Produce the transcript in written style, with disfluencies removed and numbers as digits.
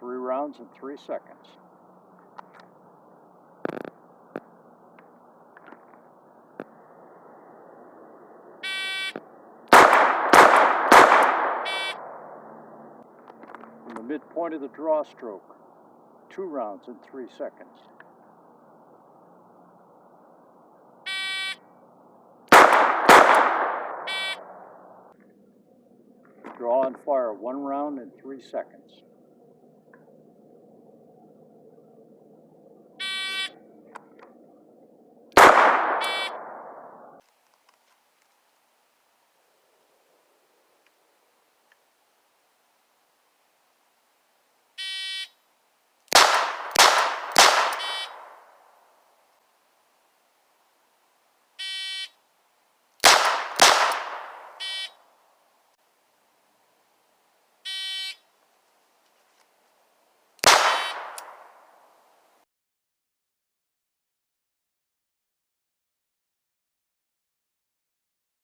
3 rounds and 3 seconds. From the midpoint of the draw stroke, 2 rounds and 3 seconds. Draw and fire 1 round and 3 seconds.